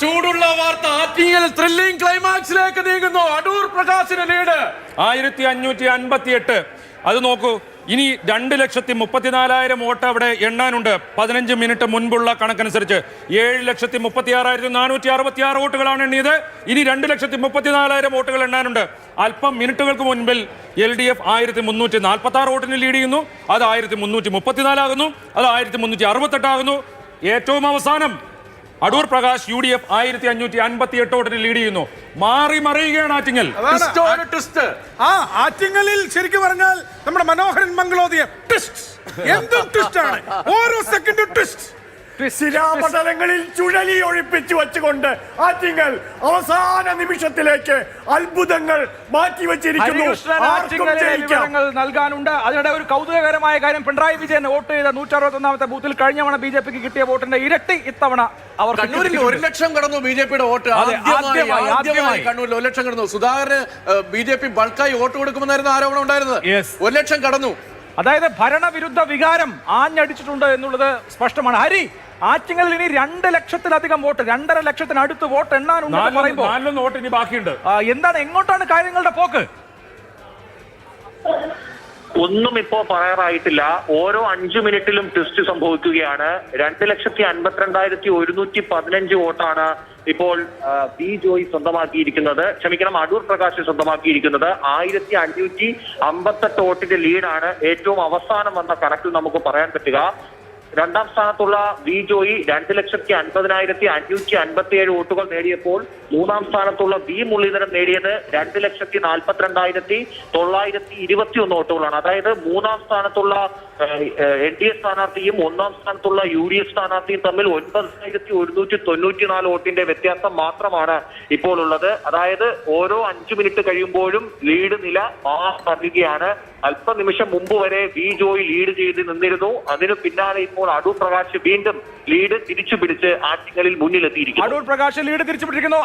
ചൂടുള്ള വാർത്ത. ആറ്റിങ്ങൽ ത്രില്ലിംഗ് ക്ലൈമാക്സിലേക്ക് നീങ്ങുന്നു. അടൂർ പ്രകാശിന് ലീഡ് 1558. അത് നോക്കൂ. ഇനി 2,34,000 വോട്ട് അവിടെ എണ്ണാനുണ്ട്. 15 മിനിറ്റ് മുൻപുള്ള കണക്കനുസരിച്ച് 7,36,466 വോട്ടുകളാണ് എണ്ണിയത്. ഇനി 2,34,000 വോട്ടുകൾ എണ്ണാനുണ്ട്. അല്പം മിനിറ്റുകൾക്ക് മുൻപിൽ LDF 1346 വോട്ടിന് ലീഡ് ചെയ്യുന്നു. അത് 1334 ആകുന്നു. അത് 1368 ആകുന്നു. ഏറ്റവും അവസാനം അടൂർ പ്രകാശ് UDF 1558 വോട്ടിന് ലീഡ് ചെയ്യുന്നു. മാറി മറിയുകയാണ് ആറ്റിങ്ങൽ. ആറ്റിങ്ങലിൽ ശരിക്കും പറഞ്ഞാൽ നമ്മുടെ മനോഹരൻ മംഗളോദയം എന്തും ട്വിസ്റ്റാണ്. ഓരോ സെക്കൻഡും ട്വിസ്റ്റ്. ശിലാപടലങ്ങളിൽ ചുഴലി ഒഴിപ്പിച്ചു വെച്ചുകൊണ്ട് ആറ്റിങ്ങൽ അവസാന നിമിഷത്തിലേക്ക് അത്ഭുതങ്ങൾ മാറ്റിവെച്ചിരിക്കുന്നു. വിവരങ്ങൾ നൽകാനുണ്ട്. അതിനിടെ ഒരു കൗതുകകരമായ കാര്യം, പിണറായി വിജയൻ വോട്ട് ചെയ്ത 161ാമത്തെ ബൂത്തിൽ കഴിഞ്ഞ തവണ BJPക്ക് കിട്ടിയ വോട്ടിന്റെ ഇരട്ടി ഇത്തവണ അവർ കണ്ണൂരിൽ 1 ലക്ഷം കടന്നു BJPയുടെ വോട്ട്. ആദ്യമായി കണ്ണൂരിൽ 1 ലക്ഷം കടന്നു. സുധാകരന് BJP ബൾക്കായി വോട്ട് കൊടുക്കുമെന്നായിരുന്നു ആരോപണം ഉണ്ടായിരുന്നത്. 1 ലക്ഷം കടന്നു. അതായത് ഭരണവിരുദ്ധ വികാരം ആഞ്ഞടിച്ചിട്ടുണ്ട് എന്നുള്ളത് സ്പഷ്ടമാണ്. ഹരി, ആറ്റിങ്ങലിൽ ഇനി 2 ലക്ഷത്തിലധികം വോട്ട്, 2.5 ലക്ഷത്തിനടുത്ത് വോട്ട് എണ്ണാനുണ്ട് പറയുമ്പോൾ വോട്ട് ഇനി ബാക്കിയുണ്ട്. എന്താണ്, എങ്ങോട്ടാണ് കാര്യങ്ങളുടെ പോക്ക്? ഒന്നും ഇപ്പോ പറയാറായിട്ടില്ല. ഓരോ 5 മിനിറ്റിലും ട്വിസ്റ്റ് സംഭവിക്കുകയാണ്. 2,52,115 വോട്ടാണ് ഇപ്പോൾ ബി ജോയ് സ്വന്തമാക്കിയിരിക്കുന്നത്. ക്ഷമിക്കണം, അടൂർ പ്രകാശ് സ്വന്തമാക്കിയിരിക്കുന്നത്. 1,558 വോട്ടിന്റെ ലീഡാണ് ഏറ്റവും അവസാനം വന്ന കണക്കിൽ നമുക്ക് പറയാൻ പറ്റുക. രണ്ടാം സ്ഥാനത്തുള്ള വി ജോയി 2,50,557 വോട്ടുകൾ നേടിയപ്പോൾ മൂന്നാം സ്ഥാനത്തുള്ള വി മുരളീധരൻ നേടിയത് 2,42,921 വോട്ടുകളാണ്. അതായത് മൂന്നാം സ്ഥാനത്തുള്ള NDA സ്ഥാനാർത്ഥിയും ഒന്നാം സ്ഥാനത്തുള്ള UDF സ്ഥാനാർത്ഥിയും തമ്മിൽ 9,194 വോട്ടിന്റെ വ്യത്യാസം മാത്രമാണ് ഇപ്പോൾ ഉള്ളത്. അതായത് ഓരോ 5 മിനിറ്റ് കഴിയുമ്പോഴും ലീഡ് നില മാറുകയാണ്. അല്പനിമിഷം മുമ്പ് വരെ വി ജോയി ലീഡ് ചെയ്ത് നിന്നിരുന്നു. അതിനു പിന്നാലെ ഇപ്പോൾ അടൂർ പ്രകാശ് വീണ്ടും ലീഡ് തിരിച്ചു പിടിച്ച് ആറ്റിങ്ങലിൽ മുന്നിലെത്തിയിരിക്കുന്നു. അടൂർ പ്രകാശ് ലീഡ് തിരിച്ചു പിടിക്കുന്നു.